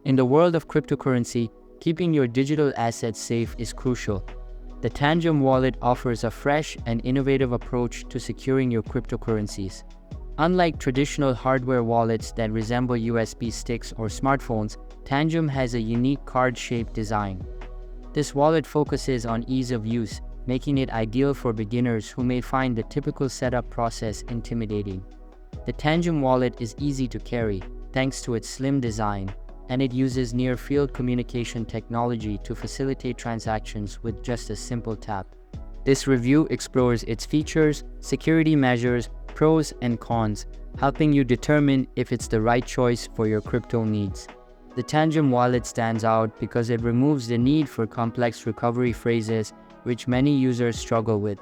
In the world of cryptocurrency, keeping your digital assets safe is crucial. The Tangem Wallet offers a fresh and innovative approach to securing your cryptocurrencies. Unlike traditional hardware wallets that resemble USB sticks or smartphones, Tangem has a unique card-shaped design. This wallet focuses on ease of use, making it ideal for beginners who may find the typical setup process intimidating. The Tangem Wallet is easy to carry, thanks to its slim design, and it uses near-field communication technology to facilitate transactions with just a simple tap. This review explores its features, security measures, pros and cons, helping you determine if it's the right choice for your crypto needs. The Tangem Wallet stands out because it removes the need for complex recovery phrases which many users struggle with.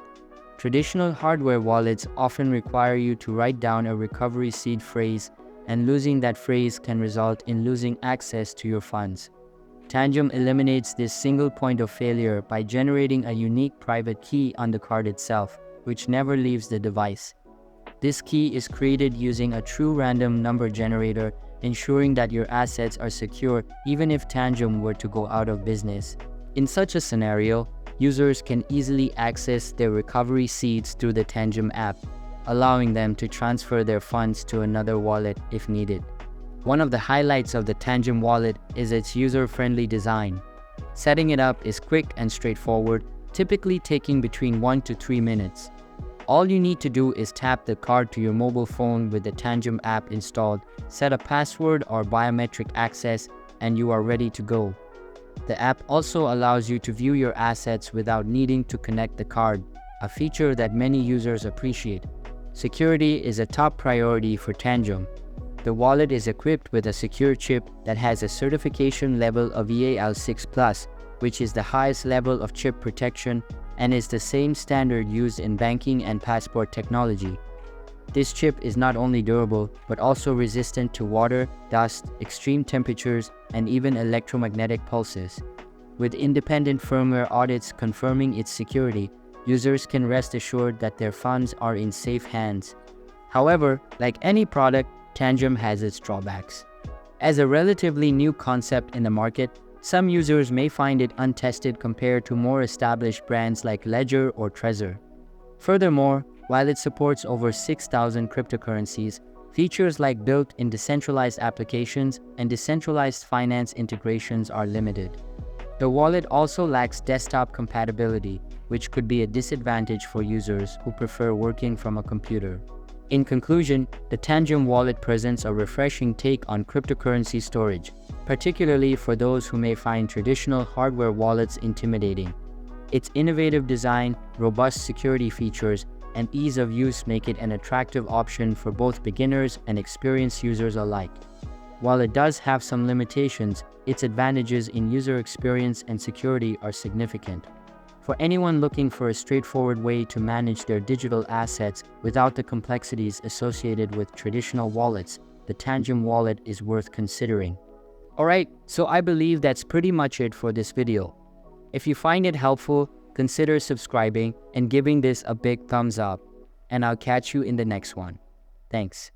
Traditional hardware wallets often require you to write down a recovery seed phrase, and losing that phrase can result in losing access to your funds. Tangem eliminates this single point of failure by generating a unique private key on the card itself, which never leaves the device. This key is created using a true random number generator, ensuring that your assets are secure even if Tangem were to go out of business. In such a scenario, users can easily access their recovery seeds through the Tangem app, allowing them to transfer their funds to another wallet if needed. One of the highlights of the Tangem Wallet is its user-friendly design. Setting it up is quick and straightforward, typically taking between 1 to 3 minutes. All you need to do is tap the card to your mobile phone with the Tangem app installed, set a password or biometric access, and you are ready to go. The app also allows you to view your assets without needing to connect the card, a feature that many users appreciate. Security is a top priority for Tangem. The wallet is equipped with a secure chip that has a certification level of EAL6+, which is the highest level of chip protection and is the same standard used in banking and passport technology. This chip is not only durable, but also resistant to water, dust, extreme temperatures, and even electromagnetic pulses. With independent firmware audits confirming its security, users can rest assured that their funds are in safe hands. However, like any product, Tangem has its drawbacks. As a relatively new concept in the market, some users may find it untested compared to more established brands like Ledger or Trezor. Furthermore, while it supports over 6,000 cryptocurrencies, features like built-in decentralized applications and decentralized finance integrations are limited. The wallet also lacks desktop compatibility, which could be a disadvantage for users who prefer working from a computer. In conclusion, the Tangem Wallet presents a refreshing take on cryptocurrency storage, particularly for those who may find traditional hardware wallets intimidating. Its innovative design, robust security features, and ease of use make it an attractive option for both beginners and experienced users alike. While it does have some limitations, its advantages in user experience and security are significant. For anyone looking for a straightforward way to manage their digital assets without the complexities associated with traditional wallets, the Tangem Wallet is worth considering. Alright, so I believe that's pretty much it for this video. If you find it helpful, consider subscribing and giving this a big thumbs up, and I'll catch you in the next one. Thanks.